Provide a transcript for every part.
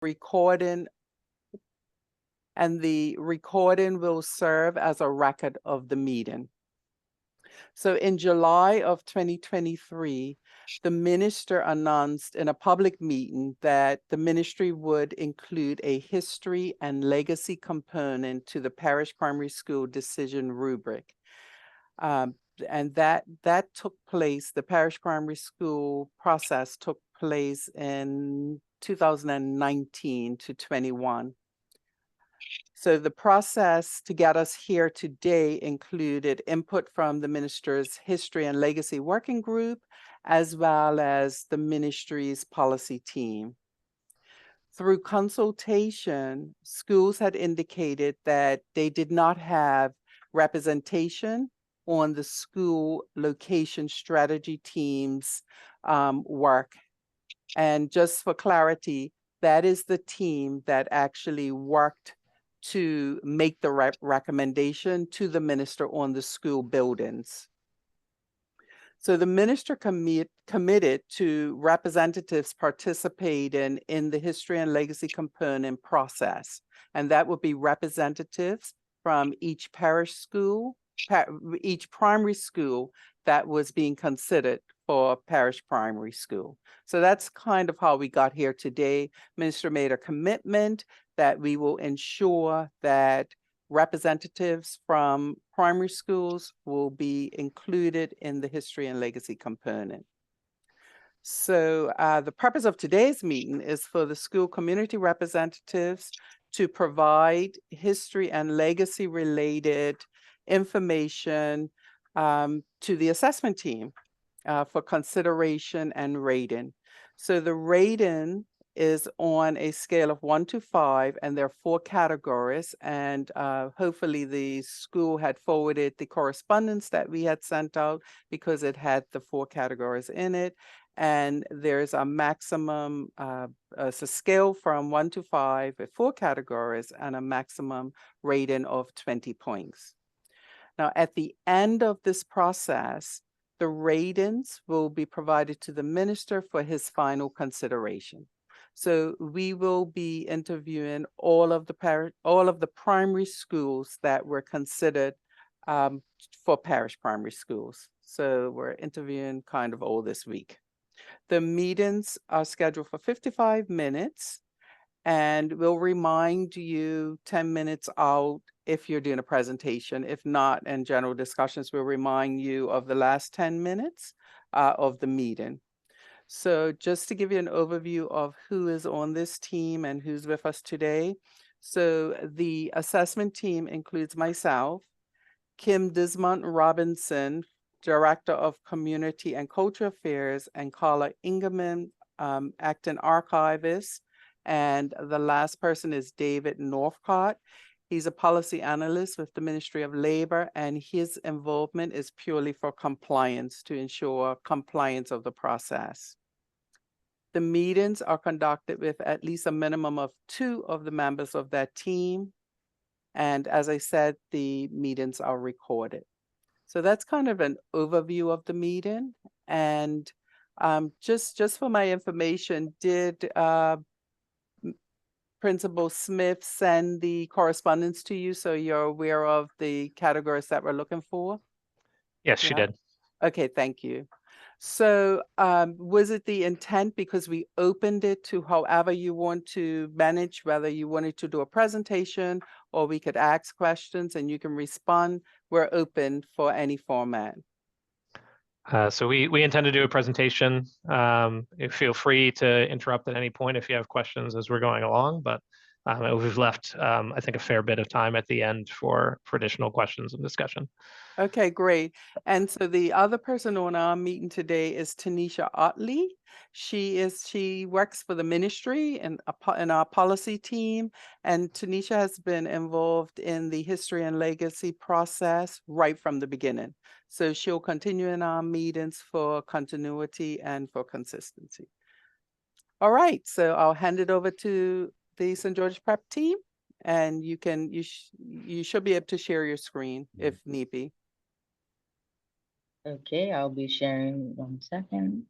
recording will serve as a record of the meeting. So in July of 2023, the minister announced in a public meeting that the ministry would include a history and legacy component to the parish primary school decision rubric. And that took place, the parish primary school process took place in 2019 to 21. So the process to get us here today included input from the minister's History and Legacy Working Group, as well as the ministry's policy team. Through consultation, schools had indicated that they did not have representation on the school location strategy team's work. And just for clarity, that is the team that actually worked to make the recommendation to the minister on the school buildings. So the minister committed to representatives participating in the history and legacy component process. And that would be representatives from each parish school, each primary school that was being considered for parish primary school. So that's kind of how we got here today. Minister made a commitment that we will ensure that representatives from primary schools will be included in the history and legacy component. So the purpose of today's meeting is for the school community representatives to provide history and legacy related information to the assessment team for consideration and rating. So the rating is on a scale of 1 to 5, and there are 4 categories. And hopefully the school had forwarded the correspondence that we had sent out because it had the 4 categories in it. And there's a maximum, it's a scale from 1 to 5 with 4 categories and a maximum rating of 20 points. Now, at the end of this process, the ratings will be provided to the minister for his final consideration. So we will be interviewing all of the primary schools that were considered for parish primary schools. So we're interviewing kind of all this week. The meetings are scheduled for 55 minutes, and we'll remind you 10 minutes out if you're doing a presentation. If not, in general discussions, we'll remind you of the last 10 minutes of the meeting. So just to give you an overview of who is on this team and who's with us today. So the assessment team includes myself, Kim Dismont Robinson, Director of Community and Culture Affairs, and Carla Ingerman, acting archivist. And the last person is David Northcott. He's a policy analyst with the Ministry of Labor, and his involvement is purely for compliance, to ensure compliance of the process. The meetings are conducted with at least a minimum of 2 of the members of that team. And as I said, the meetings are recorded. So that's kind of an overview of the meeting. And just for my information, did Principal Smith send the correspondence to you so you're aware of the categories that we're looking for? Yes, she did. Okay, thank you. So was it the intent, because we opened it to however you want to manage, whether you wanted to do a presentation or we could ask questions and you can respond? We're open for any format. So we intend to do a presentation. Feel free to interrupt at any point if you have questions as we're going along, but we've left, I think, a fair bit of time at the end for additional questions and discussion. Okay, great. And so the other person on our meeting today is Tanisha Otley. She works for the ministry and in our policy team. And Tanisha has been involved in the history and legacy process right from the beginning. So she'll continue in our meetings for continuity and for consistency. All right, so I'll hand it over to the St. George Prep team, and you should be able to share your screen if need be. Okay, I'll be sharing 1 second.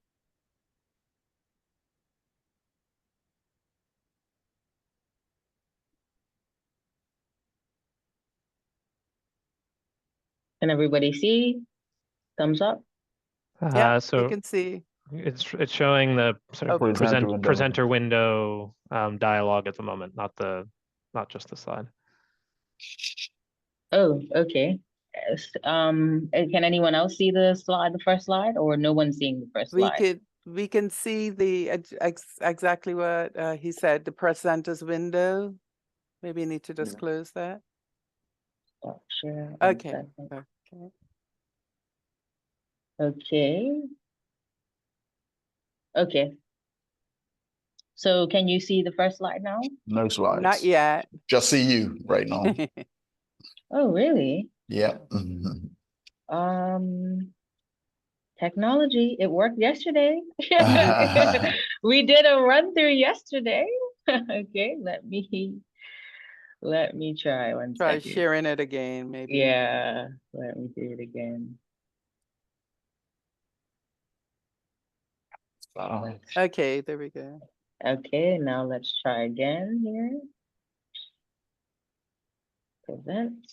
Can everybody see? Thumbs up? Yeah, we So can see. it's showing the sort of Oh, presenter window dialogue at the moment, not just the slide. Oh, okay. Yes, and can anyone else see the slide, the first slide, or no one's seeing the first slide? we can see the exactly what he said, the presenter's window. Maybe you need to just close that. Stop share. Okay. Okay. Okay. Okay. Okay. So can you see the first slide now? No slides. Not yet. Just see you right now. Oh, really? Yeah. Technology, it worked yesterday. We did a run through yesterday. Okay, let me try one Try second. sharing it again, maybe. Yeah, let me do it again. Okay, there we go. Okay, now let's try again here. Present.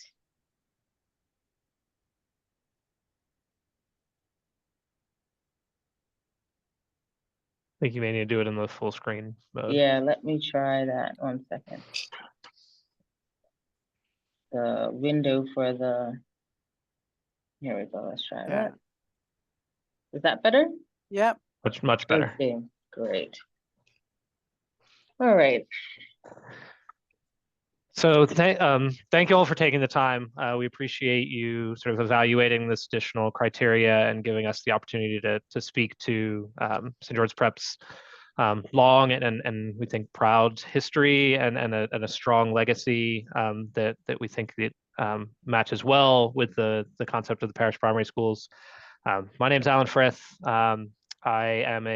I think you may need to do it in the full screen mode. Yeah, let me try that 1 second. The window for the, here we go, let's try Yeah. that. Is that better? Yep. Much better. Okay, great. All right. So thank you all for taking the time. We appreciate you sort of evaluating this additional criteria and giving us the opportunity to speak to St. George's Prep's long and we think proud history and a strong legacy that we think it matches well with the concept of the parish primary schools. My name's Alan Frith. I am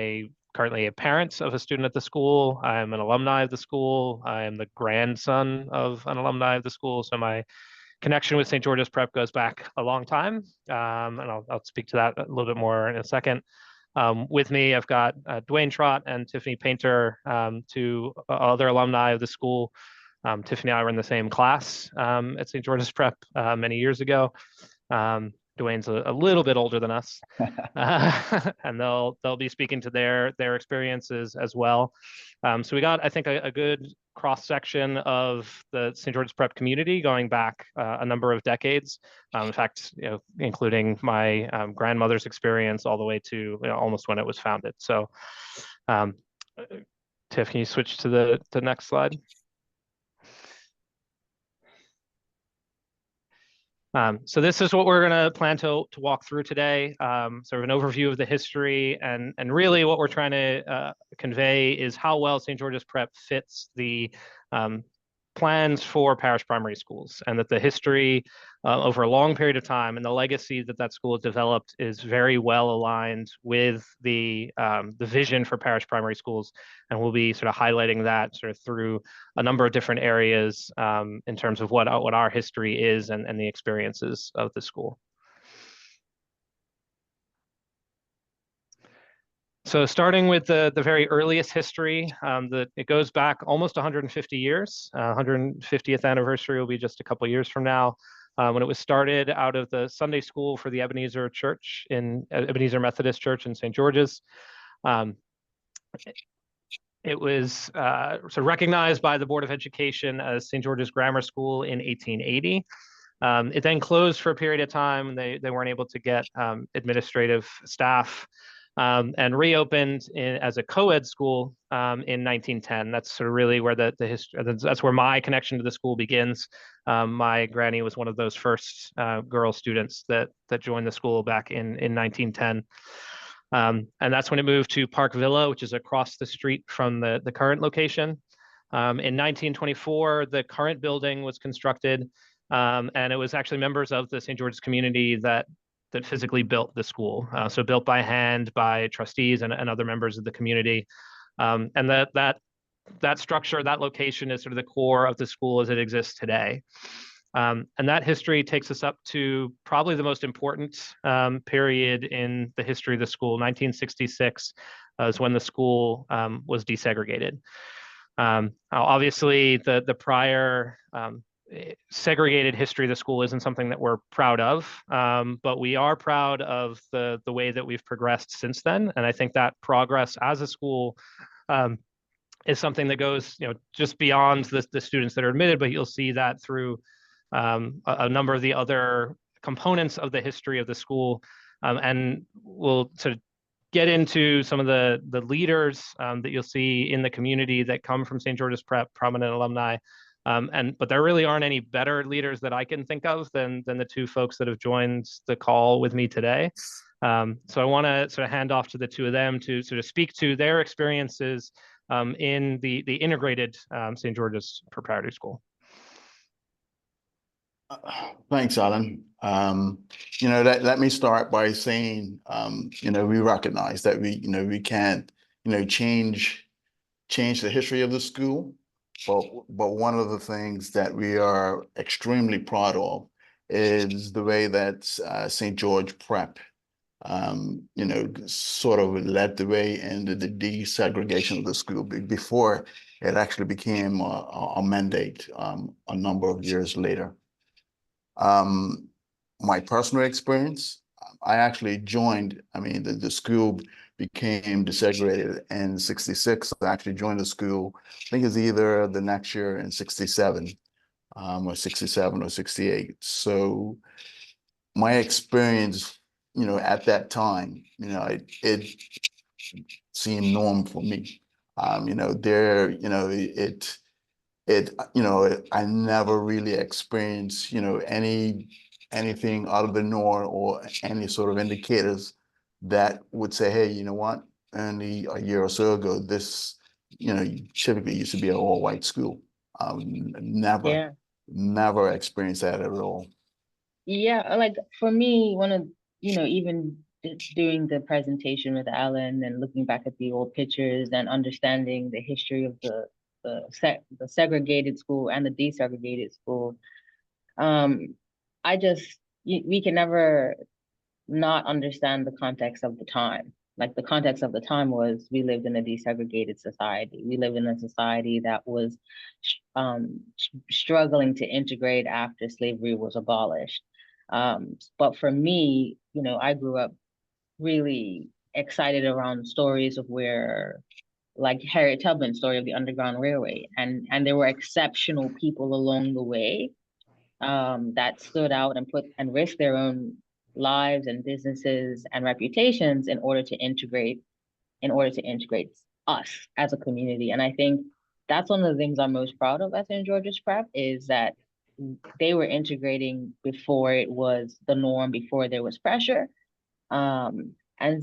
currently a parent of a student at the school. I'm an alumni of the school. I am the grandson of an alumni of the school. So my connection with St. George's Prep goes back a long time. And I'll speak to that a little bit more in a second. With me, I've got Dwayne Trott and Tiffany Painter, two other alumni of the school. Tiffany and I were in the same class at St. George's Prep many years ago. Dwayne's a little bit older than us, and they'll be speaking to their experiences as well. So we got, I think, a good cross section of the St. George's Prep community going back a number of decades. In fact, including my grandmother's experience all the way to almost when it was founded. So, Tiff, can you switch to the next slide? So this is what we're going to plan to walk through today, sort of an overview of the history, and really what we're trying to convey is how well St. George's Prep fits the plans for parish primary schools, and that the history over a long period of time and the legacy that school has developed is very well aligned with the vision for parish primary schools, and we'll be sort of highlighting that sort of through a number of different areas in terms of what our history is and the experiences of the school. So starting with the very earliest history, it goes back almost 150 years. 150th anniversary will be just a couple of years from now, when it was started out of the Sunday school for the Ebenezer Church Ebenezer Methodist Church in St. George's. It was sort of recognized by the Board of Education as St. George's Grammar School in 1880. It then closed for a period of time. They weren't able to get administrative staff. And reopened as a co-ed school in 1910. That's sort of really where the history, that's where my connection to the school begins. My granny was one of those first girl students that joined the school back in 1910. And that's when it moved to Park Villa, which is across the street from the current location. In 1924, the current building was constructed, and it was actually members of the St. George's community that physically built the school. So built by hand by trustees and other members of the community. And that structure, that location is sort of the core of the school as it exists today. And that history takes us up to probably the most important period in the history of the school. 1966 is when the school was desegregated. Obviously, the prior segregated history of the school isn't something that we're proud of, but we are proud of the way that we've progressed since then. And I think that progress as a school is something that goes, just beyond the students that are admitted, but you'll see that through a number of the other components of the history of the school. And we'll sort of get into some of the leaders that you'll see in the community that come from St. George's Prep, prominent alumni. But there really aren't any better leaders that I can think of than the two folks that have joined the call with me today. So I want to sort of hand off to the two of them to sort of speak to their experiences in the integrated St. George's Preparatory School. Thanks, Alan. Let me start by saying, we recognize that we can't, change the history of the school. But one of the things that we are extremely proud of is the way that St. George Prep, sort of led the way into the desegregation of the school before it actually became a mandate a number of years later. My personal experience, I actually joined, the school became desegregated in '66. I actually joined the school, I think it's either the next year in '67 or '67 or '68. So my experience, at that time, it seemed normal for me. I never really experienced, anything out of the norm or any sort of indicators that would say, hey, you know what, only a year or so ago, this, typically used to be an all-white school. Never experienced that at all. Yeah, like for me, one of, even doing the presentation with Alan and looking back at the old pictures and understanding the history of the segregated school and the desegregated school, we can never not understand the context of the time. Like the context of the time was we lived in a desegregated society. We lived in a society that was struggling to integrate after slavery was abolished. But for me, I grew up really excited around stories of where, like Harriet Tubman's story of the Underground Railway, and there were exceptional people along the way that stood out and risked their own lives and businesses and reputations in order to integrate us as a community. And I think that's one of the things I'm most proud of at St. George's Prep, is that they were integrating before it was the norm, before there was pressure. And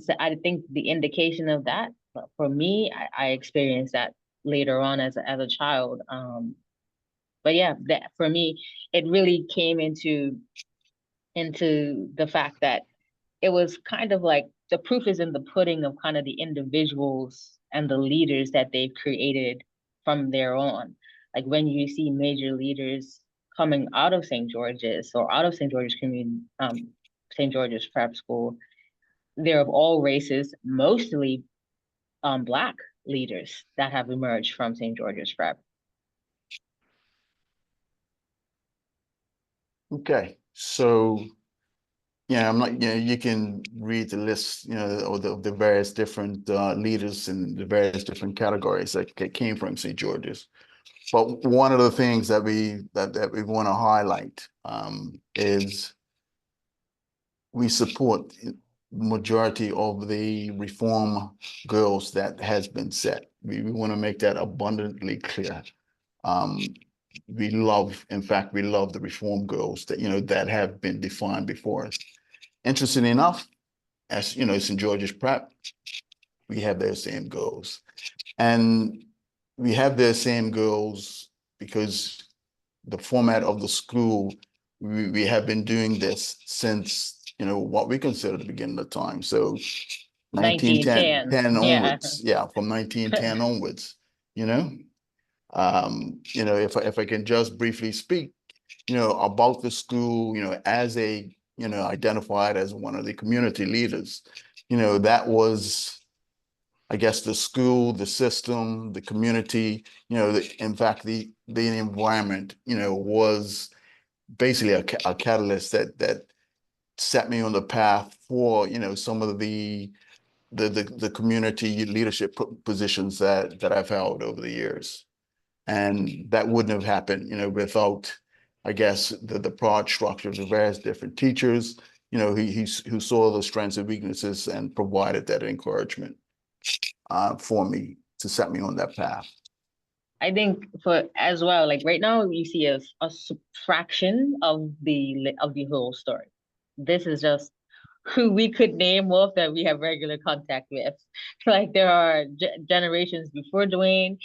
so I think the indication of that, for me, I experienced that later on as a child. But yeah, that for me, it really came into the fact that it was kind of like the proof is in the pudding of kind of the individuals and the leaders that they've created from there on. Like when you see major leaders coming out of St. George's or out of St. George's community, St. George's Prep School, they're of all races, mostly Black leaders that have emerged from St. George's Prep. Okay, so I'm not, you can read the list, of the various different leaders and the various different categories that came from St. George's. But one of the things that we want to highlight is we support majority of the reform goals that has been set. We want to make that abundantly clear. In fact, we love the reform goals that, that have been defined before us. Interesting enough, as St. George's Prep, we have their same goals. And we have their same goals because the format of the school, we have been doing this since, what we consider the beginning of time. So 1910 onwards. Yeah, from 1910 onwards, if I can just briefly speak, about the school, as identified as one of the community leaders, that was I guess, the school, the system, the community, in fact, the environment, was basically a catalyst that set me on the path for, some of the community leadership positions that I've held over the years. And that wouldn't have happened, without, I guess, the broad structure of the various different teachers, who saw the strengths and weaknesses and provided that encouragement for me to set me on that path. I think for as well, like right now we see a fraction of the whole story. This is just who we could name off that we have regular contact with. Like there are generations before Dwayne,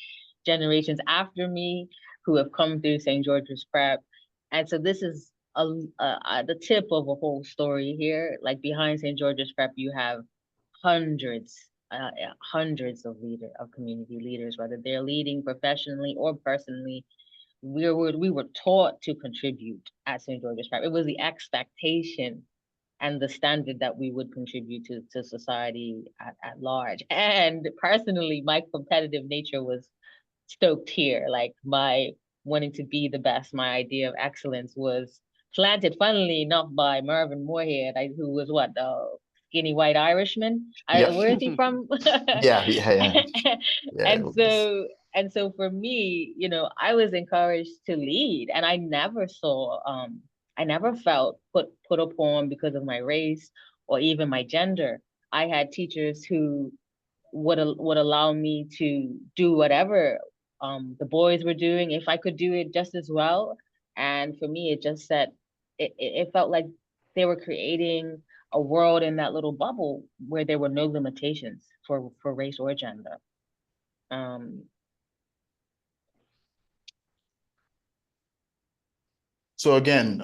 generations after me who have come through St. George's Prep. And so this is the tip of a whole story here. Like behind St. George's Prep, you have hundreds, hundreds of community leaders, whether they're leading professionally or personally. We were taught to contribute at St. George's Prep. It was the expectation and the standard that we would contribute to society at large. And personally, my competitive nature was stoked here. Like my wanting to be the best, my idea of excellence was planted, funnily enough, by Mervyn Moorhead, who was what, the skinny white Irishman? Yeah. Where is he from? Yeah. And so for me, I was encouraged to lead, and I never I never felt put upon because of my race or even my gender. I had teachers who would allow me to do whatever the boys were doing if I could do it just as well. And for me, it just said it felt like they were creating a world in that little bubble where there were no limitations for race or gender. So again,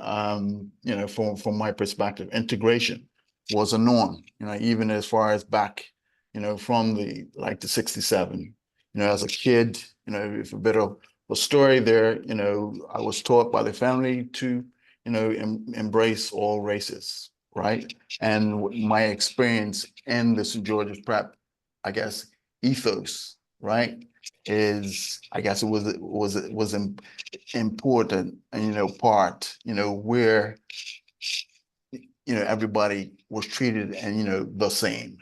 from my perspective, integration was a norm, even as far as back, from the 67, as a kid, if a bit of a story there, I was taught by the family to, embrace all races, right? And my experience in the St. George's Prep, I guess, ethos, right, is, I guess it was important, part, where, everybody was treated and, the same,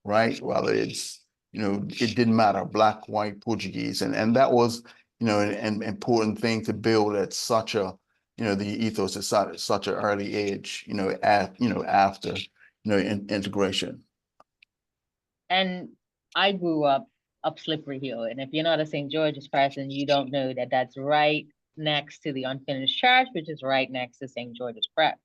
right? Whether it's, it didn't matter, black, white, Portuguese. And that was, an important thing to build at such a, the ethos at such an early age, after, integration. And I grew up Slippery Hill. And if you're not a St. George's person, you don't know that that's right next to the Unfinished Church, which is right next to St. George's Prep.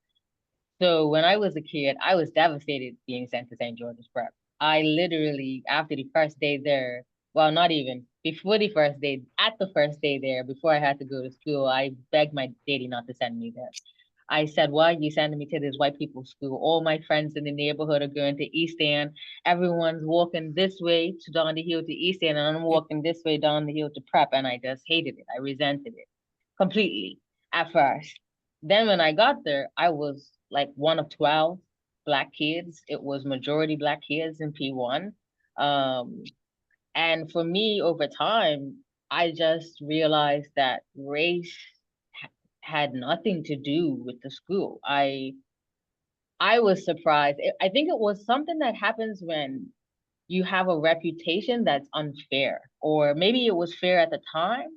So when I was a kid, I was devastated being sent to St. George's Prep. I literally, after the first day there, well, not even, before the first day, at the first day there, before I had to go to school, I begged my daddy not to send me there. I said, why are you sending me to this white people's school? All my friends in the neighborhood are going to East End. Everyone's walking this way to down the hill to East End, and I'm walking this way down the hill to Prep, and I just hated it. I resented it completely at first. Then when I got there, I was like one of 12 Black kids. It was majority Black kids in P1. And for me, over time, I just realized that race had nothing to do with the school. I was surprised. I think it was something that happens when you have a reputation that's unfair, or maybe it was fair at the time,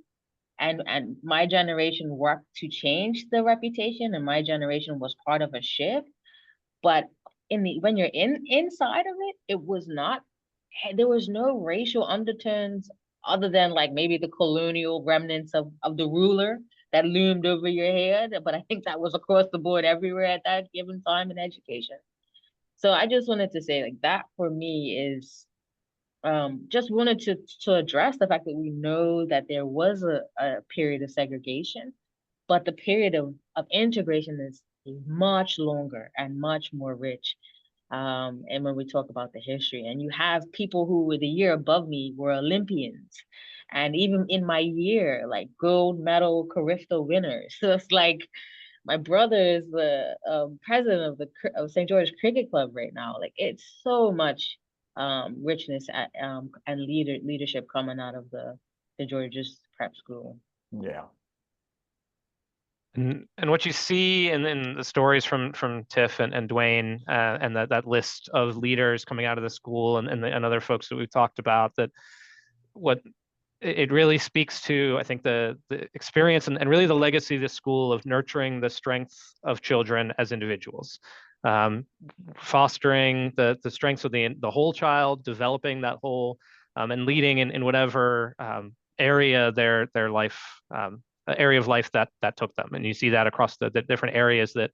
and my generation worked to change the reputation, and my generation was part of a shift. But when you're inside of it, it was not. There was no racial undertones other than like maybe the colonial remnants of the ruler that loomed over your head. But I think that was across the board everywhere at that given time in education. So I just wanted to say like that for me is just wanted to address the fact that we know that there was a period of segregation, but the period of integration is much longer and much more rich. And when we talk about the history, and you have people who were the year above me were Olympians, and even in my year, like gold medal Carifto winners. So it's like my brother is the president of St. George Cricket Club right now. Like it's so much richness and leadership coming out of the George's Prep School. Yeah. And what you see in the stories from Tiff and Dwayne and that list of leaders coming out of the school and other folks that we've talked about, that what it really speaks to, I think, the experience and really the legacy of the school of nurturing the strength of children as individuals, fostering the strengths of the whole child, developing that whole, and leading in whatever area their life area of life that took them. And you see that across the different areas that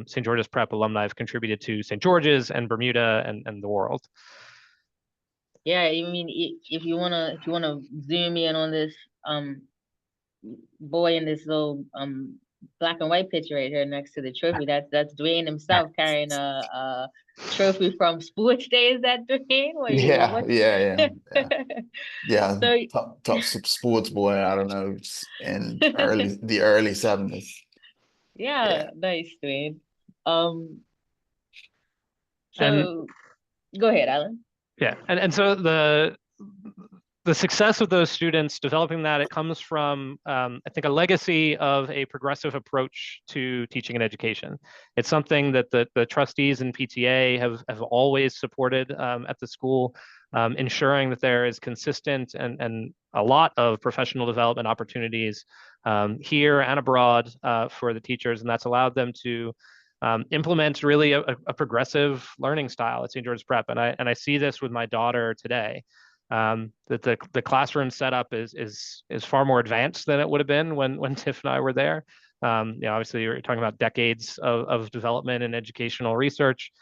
St. George's Prep alumni have contributed to St. George's and Bermuda and the world. Yeah, I mean, if you wanna zoom in on this boy in this little black and white picture right here next to the trophy, that's Dwayne himself carrying a trophy from sports day. Is that Dwayne? Yeah. So, top sports boy, I don't know, in the early 70s. Yeah, nice, Dwayne. And So go ahead, Alan. yeah, and so the success of those students developing that, it comes from, I think, a legacy of a progressive approach to teaching and education. It's something that the trustees and PTA have always supported at the school, ensuring that there is consistent and a lot of professional development opportunities here and abroad for the teachers, and that's allowed them to implement really a progressive learning style at St. George's Prep. And I see this with my daughter today. That the classroom setup is far more advanced than it would have been when Tiff and I were there. Obviously you're talking about decades of development and educational research.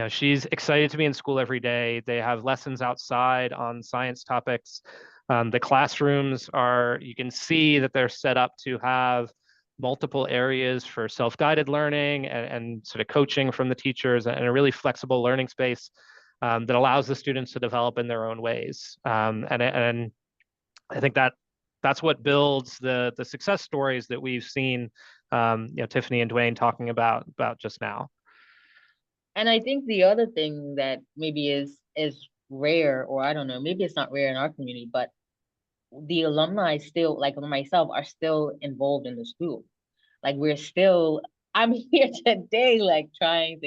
She's excited to be in school every day. They have lessons outside on science topics. The classrooms you can see that they're set up to have multiple areas for self-guided learning and sort of coaching from the teachers, and a really flexible learning space that allows the students to develop in their own ways. And I think that's what builds the success stories that we've seen, Tiffany and Dwayne talking about just now. And I think the other thing that maybe is rare, or I don't know, maybe it's not rare in our community, but the alumni still, like myself, are still involved in the school. Like I'm here today, like trying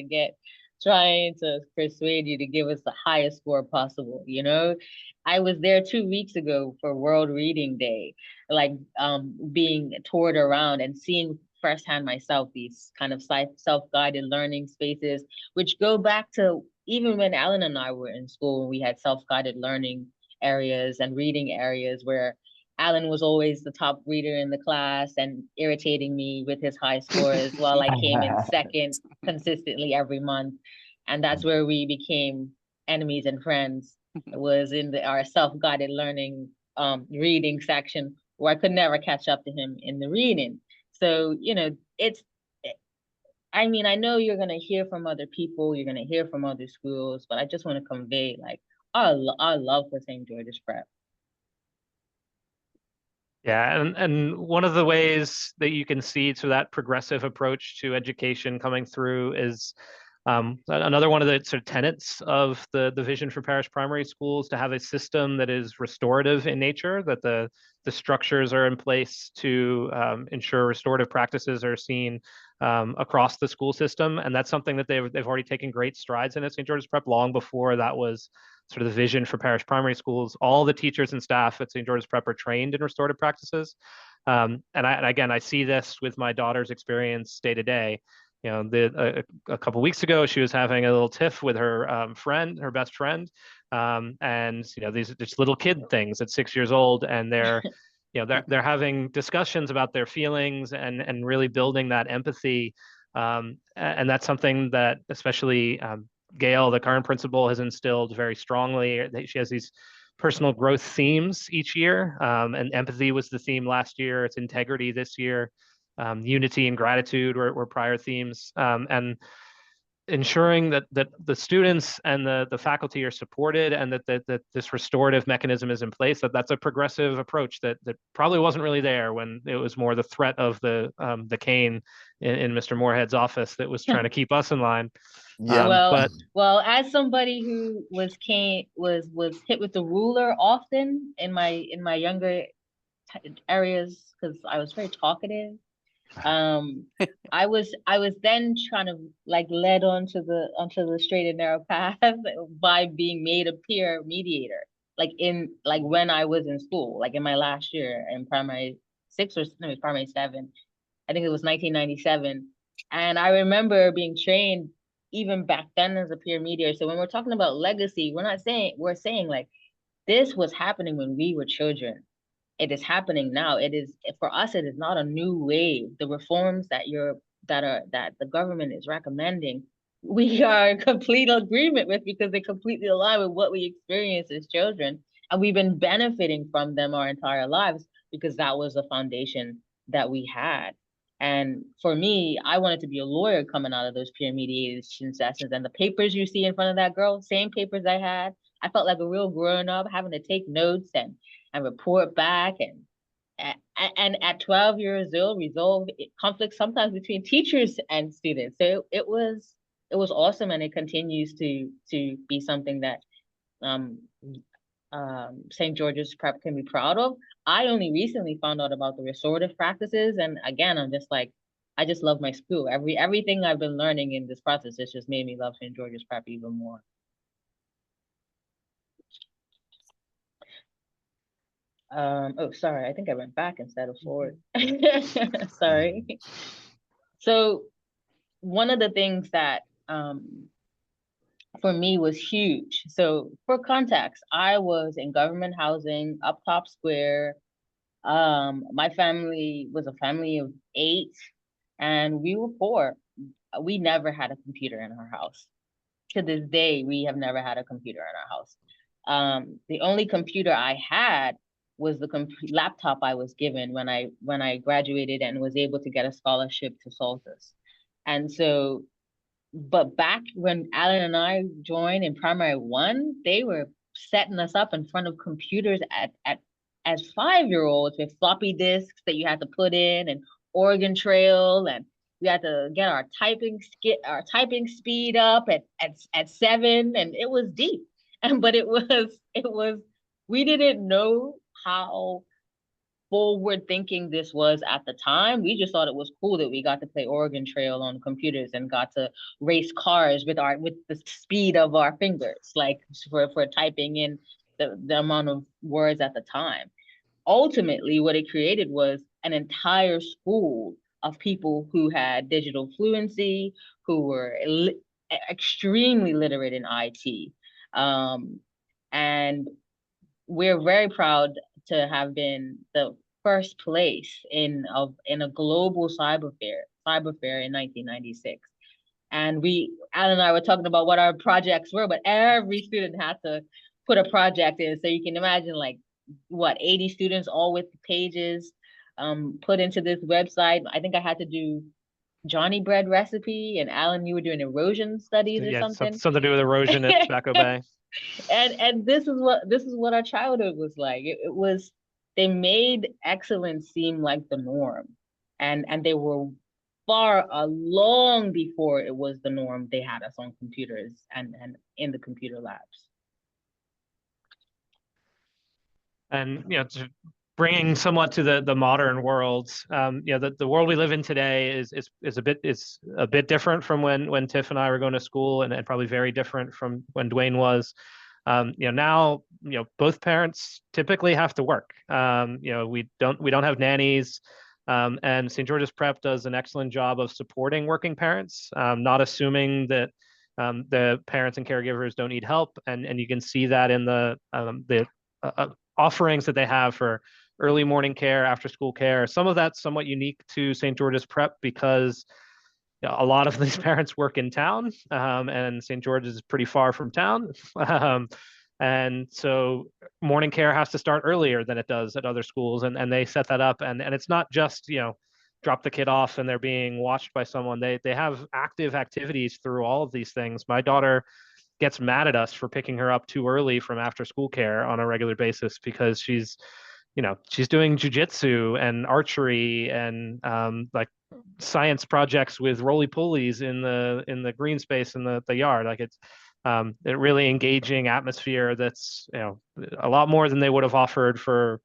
to persuade you to give us the highest score possible. I was there 2 weeks ago for World Reading Day, like being toured around and seeing firsthand myself these kind of self-guided learning spaces, which go back to even when Alan and I were in school, we had self-guided learning areas and reading areas where Alan was always the top reader in the class and irritating me with his high scores while I came in second consistently every month. And that's where we became enemies and friends. It was in our self-guided learning reading section where I could never catch up to him in the reading. So, I know you're going to hear from other people, you're going to hear from other schools, but I just want to convey like our love for St. George's Prep. Yeah, and one of the ways that you can see to that progressive approach to education coming through is another one of the sort of tenets of the vision for parish primary schools, to have a system that is restorative in nature, that the structures are in place to ensure restorative practices are seen across the school system. And that's something that they've already taken great strides in at St. George's Prep long before that was sort of the vision for parish primary schools. All the teachers and staff at St. George's Prep are trained in restorative practices. And again, I see this with my daughter's experience day to day. A couple of weeks ago, she was having a little tiff with her her best friend, and these are just little kid things at 6 years old, and they're having discussions about their feelings and really building that empathy, and that's something that especially Gail, the current principal, has instilled very strongly. She has these personal growth themes each year, and empathy was the theme last year. It's integrity this year. Unity and gratitude were prior themes. And ensuring that the students and the faculty are supported, and that this restorative mechanism is in place, that's a progressive approach that probably wasn't really there when it was more the threat of the cane in Mr. Moorhead's office that was trying to keep us in line. Yeah. Well, as somebody who was hit with the ruler often in my younger areas, because I was very talkative. I was then trying to like led onto the straight and narrow path by being made a peer mediator. Like when I was in school, like in my last year in primary 6 or no, primary 7, I think it was 1997. And I remember being trained even back then as a peer mediator. So when we're talking about legacy, we're saying like this was happening when we were children. It is happening now. It is, for us, it is not a new wave. The reforms that the government is recommending, we are in complete agreement with, because they completely align with what we experienced as children. And we've been benefiting from them our entire lives because that was the foundation that we had. And for me, I wanted to be a lawyer coming out of those peer mediation sessions. And the papers you see in front of that girl, same papers I had. I felt like a real grown up, having to take notes and report back, and at 12 years old resolve conflicts sometimes between teachers and students. So it was awesome, and it continues to be something that St. George's Prep can be proud of. I only recently found out about the restorative practices, and again, I'm just like, I just love my school. Everything I've been learning in this process has just made me love St. George's Prep even more. Oh, sorry, I think I went back instead of forward. Sorry. So one of the things that for me was huge. So for context, I was in government housing, up top square. My family was a family of 8, and we were poor. We never had a computer in our house. To this day, we have never had a computer in our house. The only computer I had was the laptop I was given when I graduated and was able to get a scholarship to Saltus. And so, but back when Alan and I joined in primary 1, they were setting us up in front of computers as 5-year-olds with floppy disks that you had to put in, and Oregon Trail, and we had to get our typing speed up at 7, and it was deep. But it was we didn't know how forward thinking this was at the time. We just thought it was cool that we got to play Oregon Trail on computers and got to race cars with the speed of our fingers, like for typing in the amount of words at the time. Ultimately, what it created was an entire school of people who had digital fluency, who were extremely literate in IT. And we're very proud to have been the first place in a global cyber fair in 1996. And Alan and I were talking about what our projects were, but every student had to put a project in. So you can imagine, like, 80 students, all with pages put into this website. I think I had to do Johnny bread recipe, and Alan, you were doing erosion studies or something. Something to do with erosion at Tobacco Bay. And this is what our childhood was like. It was, they made excellence seem like the norm, and they were long before it was the norm. They had us on computers and in the computer labs. And bringing somewhat to the modern world, the world we live in today is a bit different from when Tiff and I were going to school, and probably very different from when Dwayne was. Now both parents typically have to work. We don't have nannies, and St. George's Prep does an excellent job of supporting working parents, not assuming that the parents and caregivers don't need help, and you can see that in the offerings that they have for early morning care, after school care. Some of that's somewhat unique to St. George's Prep because a lot of these parents work in town, and St. George's is pretty far from town. And so morning care has to start earlier than it does at other schools, and they set that up. And it's not just, drop the kid off and they're being watched by someone. They have active activities through all of these things. My daughter gets mad at us for picking her up too early from after school care on a regular basis because she's doing jujitsu and archery and like science projects with roly polies in the green space in the yard. Like it's a really engaging atmosphere that's a lot more than they would have offered for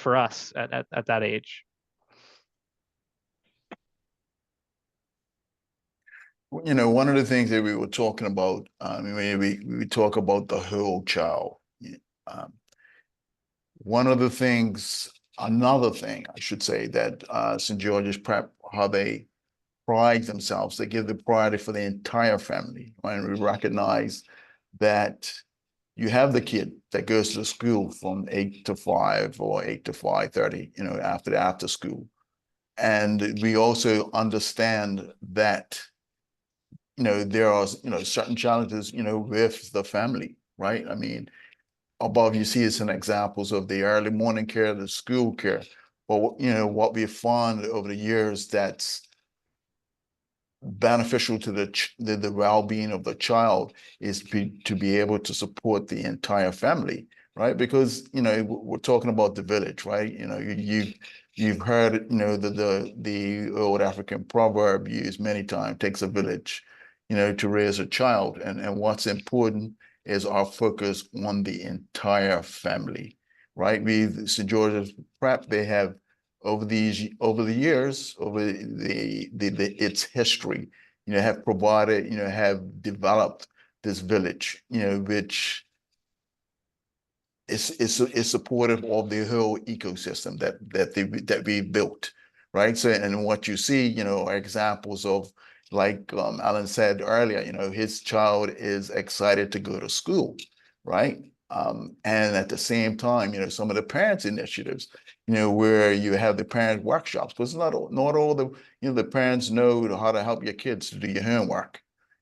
us at that age. One of the things that we were talking about, we talk about the whole child. Um, another thing I should say that St. George's Prep, how they pride themselves, they give the priority for the entire family. And we recognize that you have the kid that goes to the school from 8 to 5 or 8 to 5:30, after school. And we also understand that there are, certain challenges, with the family, right? I mean, above you see some examples of the early morning care, the school care. But, what we found over the years that's beneficial to the well-being of the child is to be able to support the entire family, right? Because, we're talking about the village, right? You've heard, the old African proverb used many times, takes a village, to raise a child. And what's important is our focus on the entire family, right? St. George's Prep, they have over the years, over its history, have provided, have developed this village, which is supportive of the whole ecosystem that we built, right? So, and what you see, are examples of, like Alan said earlier, his child is excited to go to school, right? And at the same time, some of the parents' initiatives, where you have the parent workshops, because not all the, the parents know how to help your kids to do your homework.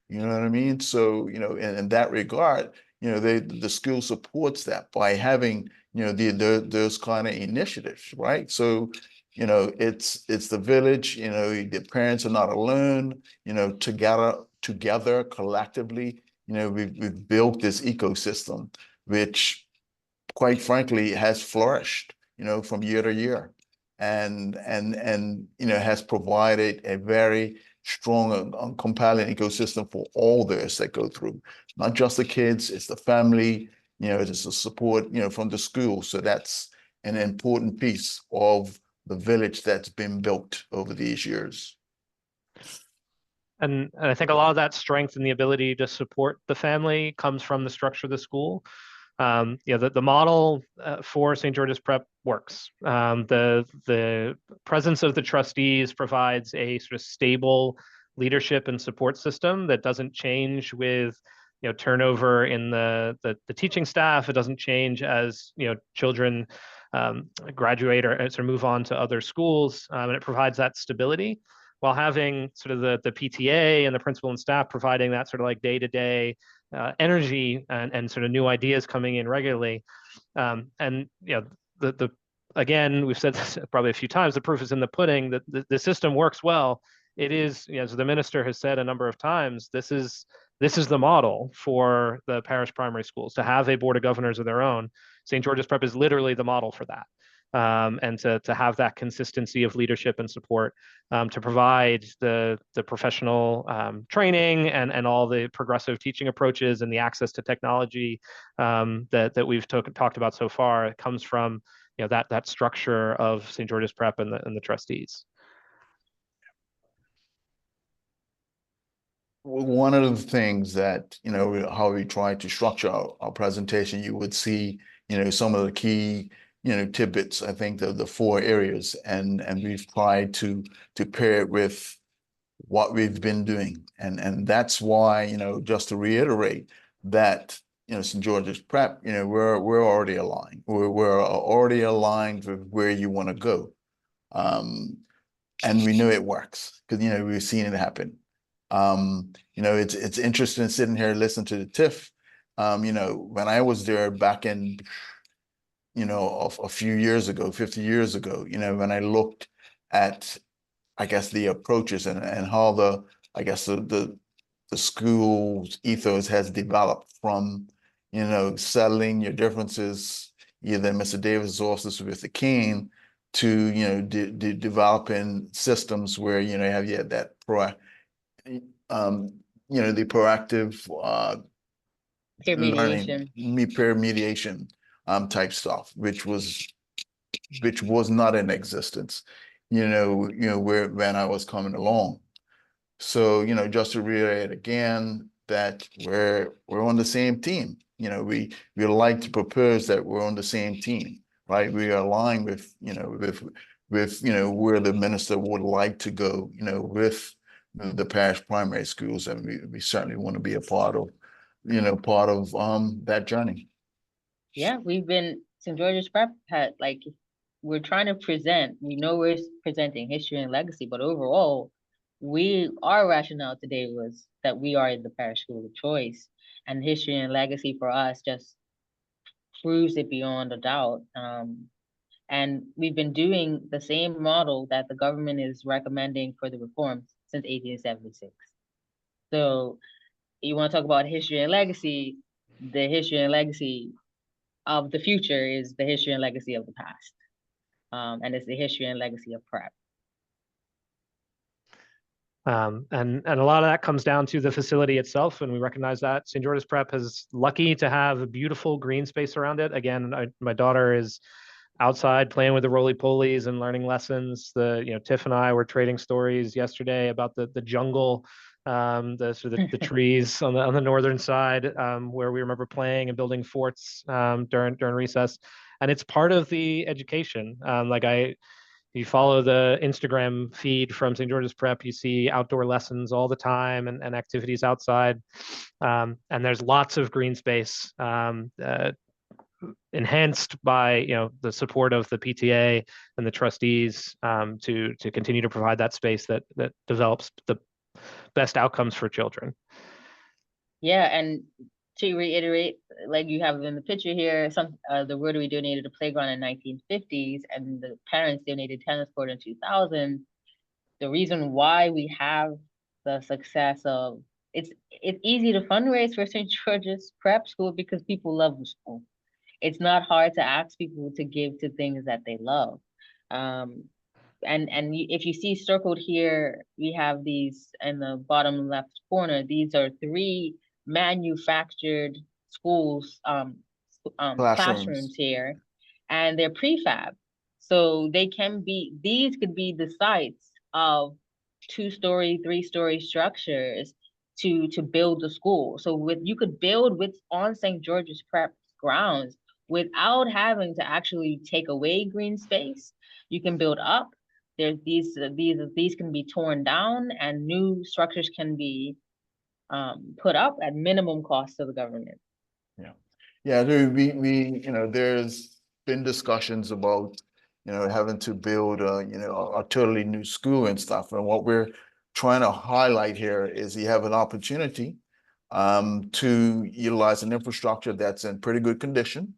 You know what I mean? So, in that regard, the school supports that by having, those kind of initiatives, right? So, it's the village, the parents are not alone, together collectively, we've built this ecosystem, which quite frankly has flourished, from year to year, and has provided a very strong and compelling ecosystem for all those that go through, not just the kids, it's the family, it's the support, from the school. So that's an important piece of the village that's been built over these years. And I think a lot of that strength and the ability to support the family comes from the structure of the school. The model for St. George's Prep works. The presence of the trustees provides a sort of stable leadership and support system that doesn't change with turnover in the teaching staff. It doesn't change as children graduate or sort of move on to other schools, and it provides that stability while having sort of the PTA and the principal and staff providing that sort of like day-to-day energy and sort of new ideas coming in regularly. And again, we've said this probably a few times, the proof is in the pudding, that the system works well. It is, as the minister has said a number of times, this is the model for the parish primary schools, to have a board of governors of their own. St. George's Prep is literally the model for that. And to have that consistency of leadership and support, to provide the professional training and all the progressive teaching approaches and the access to technology that we've talked about so far. It comes from that structure of St. George's Prep and the trustees. One of the things that, how we try to structure our presentation, you would see, some of the key, tidbits, I think the 4 areas, and we've tried to pair it with what we've been doing. And that's why, just to reiterate that, St. George's Prep, we're already aligned. We're already aligned with where you want to go. And we know it works because, we've seen it happen. It's interesting sitting here listening to the TIF. When I was there back in, a few years ago, 50 years ago, when I looked at I guess the approaches and how I guess the school's ethos has developed from, settling your differences, either Mr. Davis' office with the king, to, developing systems where, you have that the proactive Peer learning, mediation. peer mediation type stuff, which was not in existence, when I was coming along. So, just to reiterate again that we're on the same team. We like to propose that we're on the same team, right? We are aligned with, where the minister would like to go, with the parish primary schools, and we certainly want to be a part of, that journey. Yeah, we've been St. George's Prep had like we're trying to present. We know we're presenting history and legacy, but overall, our rationale today was that we are the parish school of choice, and history and legacy for us just proves it beyond a doubt. And we've been doing the same model that the government is recommending for the reforms since 1876. So you want to talk about history and legacy, the history and legacy of the future is the history and legacy of the past. And it's the history and legacy of prep. And a lot of that comes down to the facility itself, and we recognize that St. George's Prep is lucky to have a beautiful green space around it. Again, my daughter is outside playing with the roly-polies and learning lessons. Tiff and I were trading stories yesterday about the jungle, the trees on the northern side, where we remember playing and building forts during recess, and it's part of the education. You follow the Instagram feed from St. George's Prep, you see outdoor lessons all the time and activities outside. And there's lots of green space enhanced by the support of the PTA and the trustees to continue to provide that space that develops the best outcomes for children. Yeah, and to reiterate, like you have in the picture here, the Rotary donated a playground in 1950s, and the parents donated tennis court in 2000. The reason why we have the success of it's easy to fundraise for St. George's Prep School because people love the school. It's not hard to ask people to give to things that they love. If you see circled here, we have these in the bottom left corner. These are 3 manufactured schools classrooms here, and they're prefab. So these could be the sites of 2-story, 3-story structures to build the school. So you could build on St. George's Prep grounds without having to actually take away green space. You can build up. These can be torn down, and new structures can be put up at minimum cost to the government. Yeah, there's been discussions about, having to build a totally new school and stuff. And what we're trying to highlight here is you have an opportunity to utilize an infrastructure that's in pretty good condition,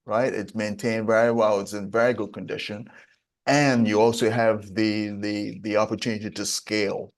right? It's maintained very well, it's in very good condition. And you also have the opportunity to scale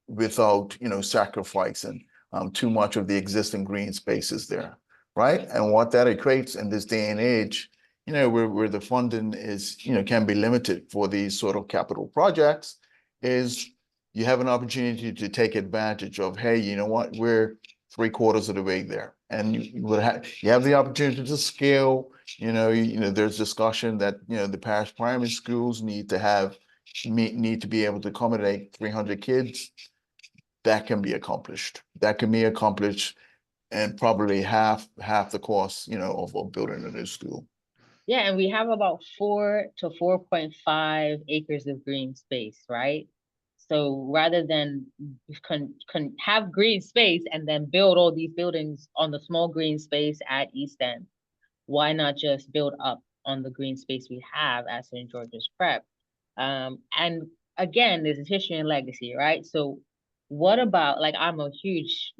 without, sacrificing too much of the existing green spaces there, right? And what that equates in this day and age, where the funding is, can be limited for these sort of capital projects, is you have an opportunity to take advantage of, hey, you know what, we're 3/4 of the way there. And you have the opportunity to scale. There's discussion that, the parish primary schools need to be able to accommodate 300 kids. That can be accomplished. And probably half the cost, of building a new school. Yeah, and we have about 4 to 4.5 acres of green space, right? So rather than have green space and then build all these buildings on the small green space at East End, why not just build up on the green space we have at St. George's Prep? And again, this is history and legacy, right? So what about, like, I'm a huge,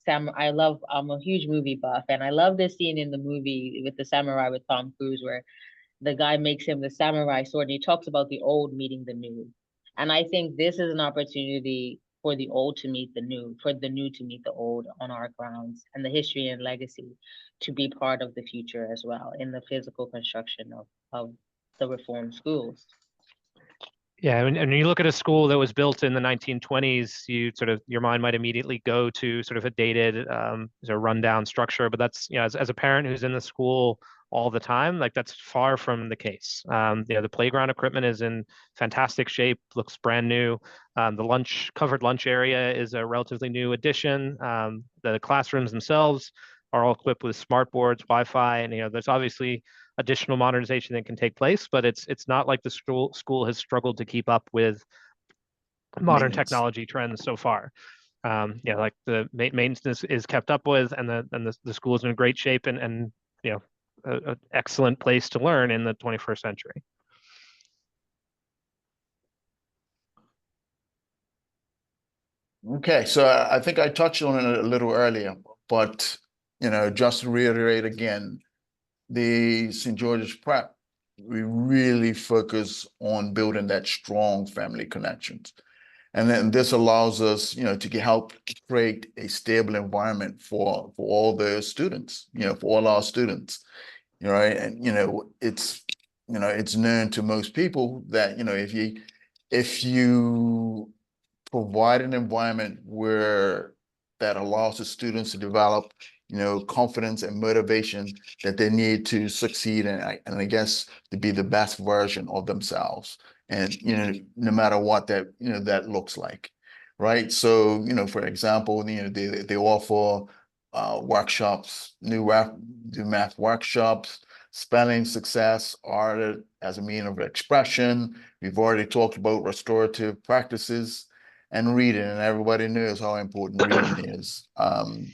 I'm a huge movie buff, and I love this scene in the movie with the samurai with Tom Cruise, where the guy makes him the samurai sword, and he talks about the old meeting the new. And I think this is an opportunity for the old to meet the new, for the new to meet the old on our grounds, and the history and legacy to be part of the future as well in the physical construction of the reform schools. Yeah, and when you look at a school that was built in the 1920s, your mind might immediately go to sort of a dated, sort of rundown structure. But that's, as a parent who's in the school all the time, like that's far from the case. The playground equipment is in fantastic shape, looks brand new. The covered lunch area is a relatively new addition. The classrooms themselves are all equipped with smart boards, Wi-Fi, and there's obviously additional modernization that can take place, but it's not like the school has struggled to keep up with modern Maintenance. technology trends so far. Like the maintenance is kept up with, and the school is in great shape, and an excellent place to learn in the 21st century. Okay, so I think I touched on it a little earlier, but just to reiterate again, the St. George's Prep, we really focus on building that strong family connections. And then this allows us, to help create a stable environment for all the students, for all our students, right? And, it's known to most people that, if you provide an environment that allows the students to develop, confidence and motivation that they need to succeed and I guess to be the best version of themselves. And, no matter what that looks like, right? So, for example, they offer workshops, new math workshops, spelling success, art as a means of expression. We've already talked about restorative practices and reading, and everybody knows how important reading is. And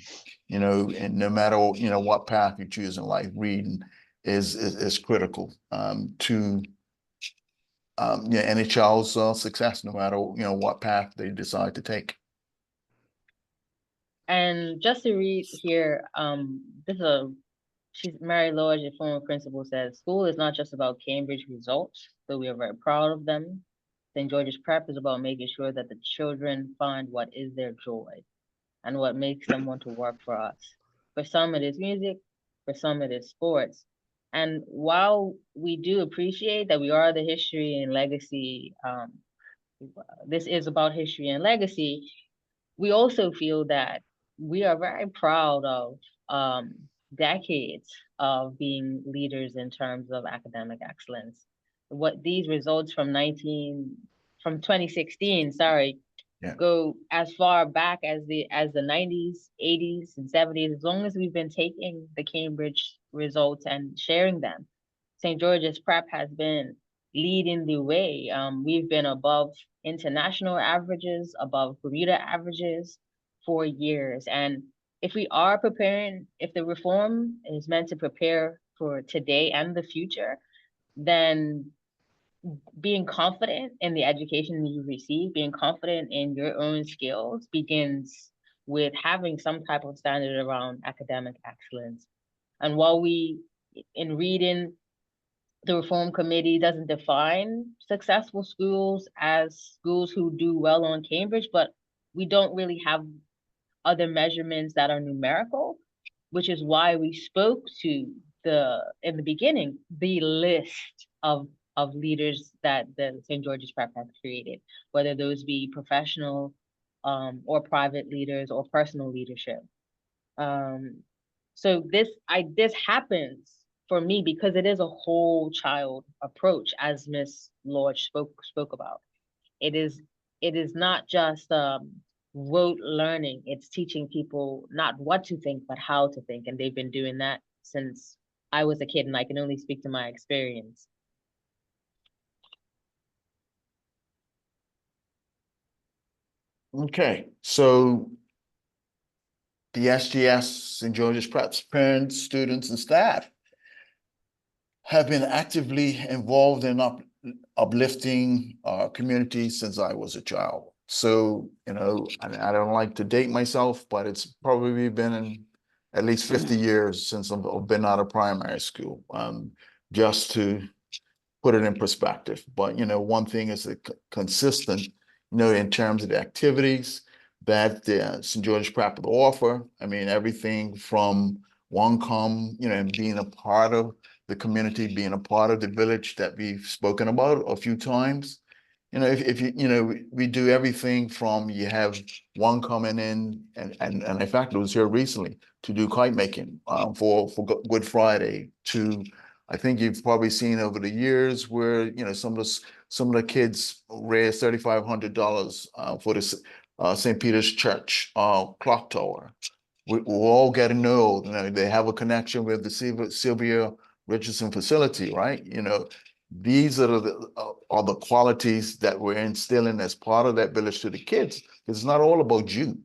no matter what path you choose in life, reading is critical to any child's success, no matter what path they decide to take. And just to read here, Mary Lodge, a former principal, says, "School is not just about Cambridge results, though we are very proud of them. St. George's Prep is about making sure that the children find what is their joy and what makes them want to work for us. For some, it is music. For some, it is sports. And while we do appreciate that we are the history and legacy, this is about history and legacy, we also feel that we are very proud of decades of being leaders in terms of academic excellence. What these results from 2016, go as far back as the 90s, 80s, and 70s. As long as we've been taking the Cambridge results and sharing them, St. George's Prep has been leading the way. We've been above international averages, above Bermuda averages for years. And if we are preparing, if the reform is meant to prepare for today and the future, then being confident in the education you receive, being confident in your own skills begins with having some type of standard around academic excellence. And while in reading, the Reform Committee doesn't define successful schools as schools who do well on Cambridge, but we don't really have other measurements that are numerical, which is why we spoke to in the beginning, the list of leaders that the St. George's Prep has created, whether those be professional or private leaders or personal leadership. So this happens for me because it is a whole child approach, as Ms. Lodge spoke about. It is not just rote learning. It's teaching people not what to think, but how to think. And they've been doing that since I was a kid, and I can only speak to my experience. Okay, so the SGS, St. George's Prep's parents, students, and staff have been actively involved in uplifting our community since I was a child. So, I don't like to date myself, but it's probably been at least 50 years since I've been out of primary school. Just to put it in perspective. But, one thing is consistent, in terms of the activities that St. George's Prep would offer. I mean, everything from one-come, and being a part of the community, being a part of the village that we've spoken about a few times. If we do everything from, you have one coming in, and in fact, it was here recently to do kite making for Good Friday, to, I think you've probably seen over the years where, some of the kids raised $3,500 for the St. Peter's Church clock tower. We're all getting old. They have a connection with the Sylvia Richardson facility, right? These are the qualities that we're instilling as part of that village to the kids. It's not all about you,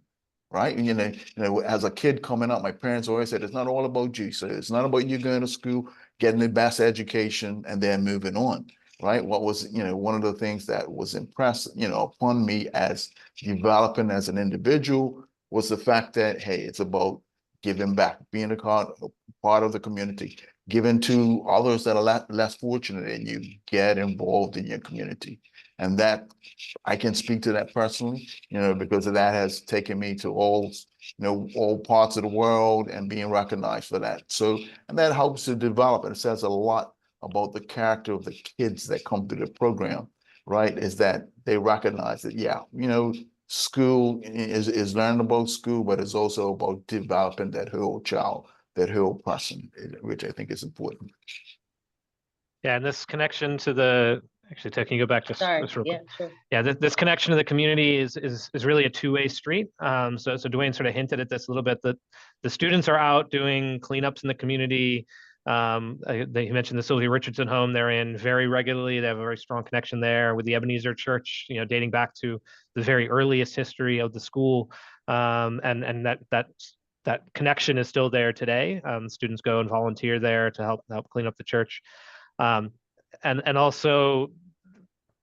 right? And as a kid coming up, my parents always said, it's not all about you. So it's not about you going to school, getting the best education, and then moving on, right? What was, one of the things that was impressed, upon me as developing as an individual was the fact that, hey, it's about giving back, being a part of the community, giving to others that are less fortunate than you, get involved in your community. And that, I can speak to that personally, because that has taken me to all parts of the world and being recognized for that. So, and that helps to develop. It says a lot about the character of the kids that come through the program, right? Is that they recognize that, yeah, school is learning about school, but it's also about developing that whole child, that whole person, which I think is important. Yeah, and this connection to actually, Ted, can you go back just Sorry, real quick? yeah, sure. Yeah, this connection to the community is really a two-way street. So Dwayne sort of hinted at this a little bit, that the students are out doing cleanups in the community. He mentioned the Sylvia Richardson home they're in very regularly. They have a very strong connection there with the Ebenezer Church, dating back to the very earliest history of the school. And that connection is still there today. Students go and volunteer there to help clean up the church. And also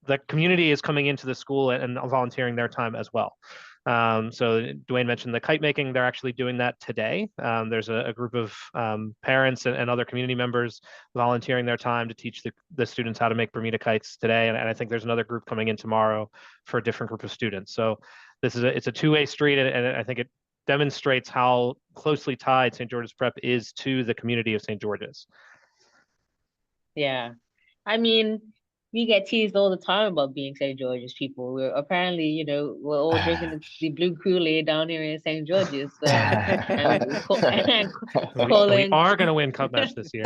the community is coming into the school and volunteering their time as well. So Dwayne mentioned the kite making. They're actually doing that today. There's a group of parents and other community members volunteering their time to teach the students how to make Bermuda kites today. And I think there's another group coming in tomorrow for a different group of students. So it's a two-way street, and I think it demonstrates how closely tied St. George's Prep is to the community of St. George's. Yeah. I mean, we get teased all the time about being St. George's people. We're apparently, we're all drinking the blue Kool-Aid down here in St. George's. And We calling, are going to win cup match this year.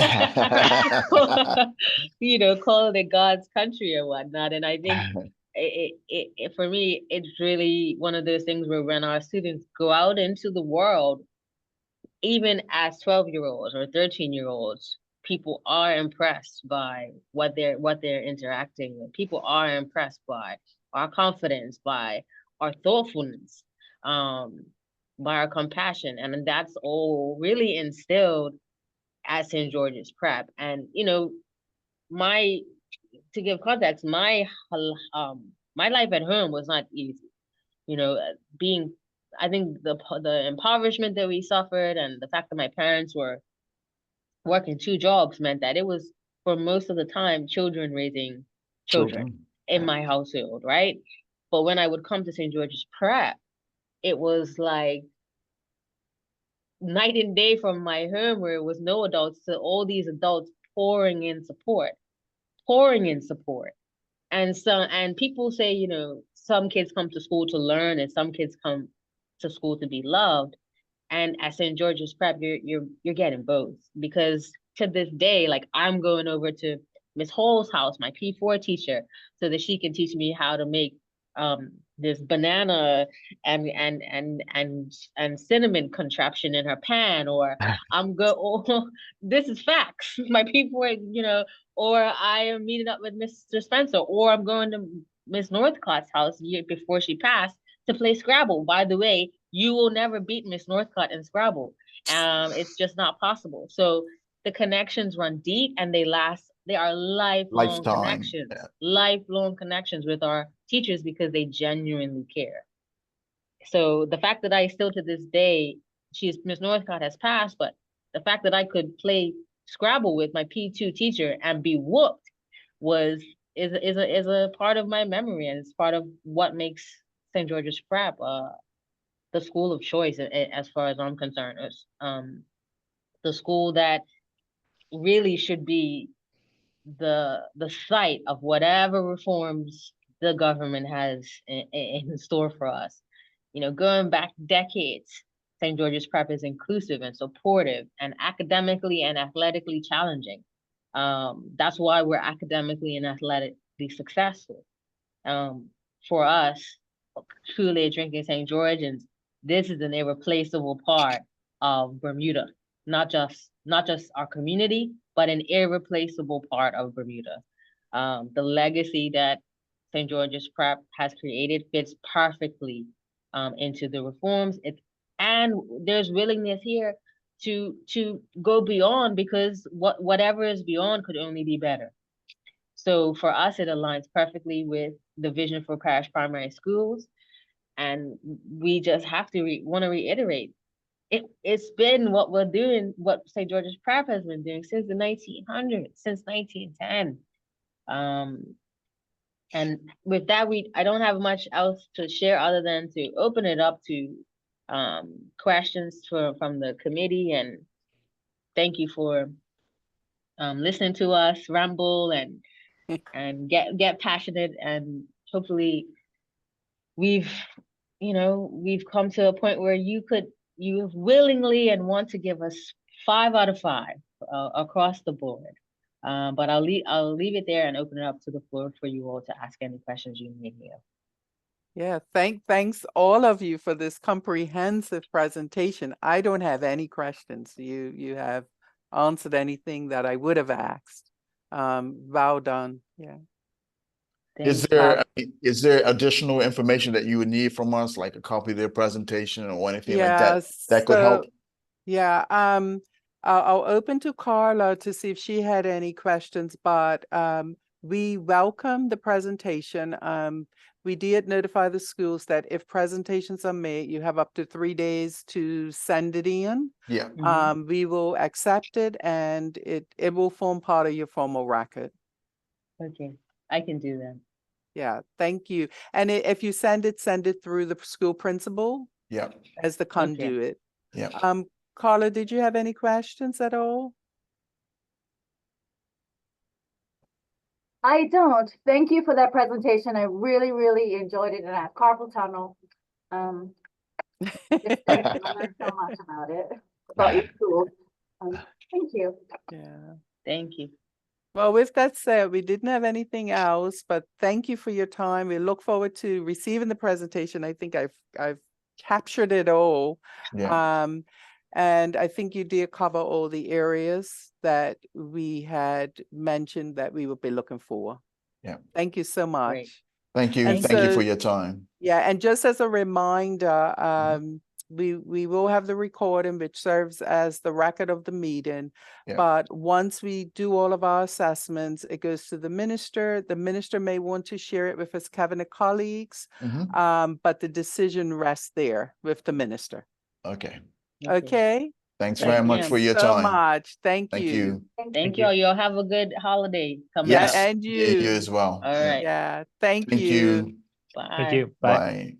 calling it God's country or whatnot. And I think for me, it's really one of those things where when our students go out into the world, even as 12-year-olds or 13-year-olds, people are impressed by what they're interacting with. People are impressed by our confidence, by our thoughtfulness, by our compassion. And that's all really instilled at St. George's Prep. And, to give context, my life at home was not easy. I think the impoverishment that we suffered and the fact that my parents were working 2 jobs meant that it was, for most of the time, children raising children in my household, right? But when I would come to St. George's Prep, it was like night and day from my home, where it was no adults to all these adults pouring in support. And people say, some kids come to school to learn and some kids come to school to be loved. And at St. George's Prep, you're getting both, because to this day, like, I'm going over to Miss Hall's house, my P4 teacher, so that she can teach me how to make this banana and cinnamon contraption in her pan, or this is facts. My P4, or I am meeting up with Mr. Spencer, or I'm going to Miss Northcott's house before she passed to play Scrabble. By the way, you will never beat Miss Northcott in Scrabble. It's just not possible. So the connections run deep and they last. They are lifelong connections, lifelong connections with our teachers, because they genuinely care. So the fact that I still to this day, Miss Northcott has passed, but the fact that I could play Scrabble with my P2 teacher and be whooped is a part of my memory, and it's part of what makes St. George's Prep the school of choice as far as I'm concerned. It's the school that really should be the site of whatever reforms the government has in store for us. You know, going back decades, St. George's Prep is inclusive and supportive and academically and athletically challenging. That's why we're academically and athletically successful. For us, truly drinking St. Georgians, this is an irreplaceable part of Bermuda, not just our community, but an irreplaceable part of Bermuda. The legacy that St. George's Prep has created fits perfectly into the reforms. And there's willingness here to go beyond, because whatever is beyond could only be better. So for us, it aligns perfectly with the vision for parish primary schools. And we just have to want to reiterate, it's been what we're doing, what St. George's Prep has been doing since the 1900s, since 1910. And with that, I don't have much else to share other than to open it up to questions from the committee. And thank you for listening to us ramble and get passionate. And hopefully we've come to a point where you willingly and want to give us 5 out of 5 across the board. But I'll leave it there and open it up to the floor for you all to ask any questions you may have. Yeah, thanks all of you for this comprehensive presentation. I don't have any questions. You have answered anything that I would have asked. Well done. Yeah. Is there additional information that you would need from us, like a copy of their presentation or anything like that, that could help? Yeah, I'll open to Carla to see if she had any questions, but we welcome the presentation. We did notify the schools that if presentations are made, you have up to 3 days to send it in. Yeah. We will accept it, and it will form part of your formal record. Okay, I can do that. Yeah, thank you. And if you send it through the school principal. Yeah. As the conduit. Yeah. Carla, did you have any questions at all? I don't. Thank you for that presentation. I really, really enjoyed it, and I have carpal tunnel. I learned so much about it, about your school. Thank you. Yeah. Thank you. Well, with that said, we didn't have anything else, but thank you for your time. We look forward to receiving the presentation. I think I've captured it all. Yeah. And I think you did cover all the areas that we had mentioned that we would be looking for. Yeah. Thank you so much. Great. Thank you. And Thank you so- for your time. Yeah, and just as a reminder, we will have the recording, which serves as the record of the meeting. Yeah. But once we do all of our assessments, it goes to the minister. The minister may want to share it with his cabinet colleagues, but the decision rests there with the minister. Okay. Okay? Thanks Thank very you much for your so time. much. Thank Thank you. you. Thank you all. You'll have a good holiday coming Yeah, up. and Yeah, you you. as well. All right. Yeah, thank Thank you. you. Bye. Thank you. Bye. Bye.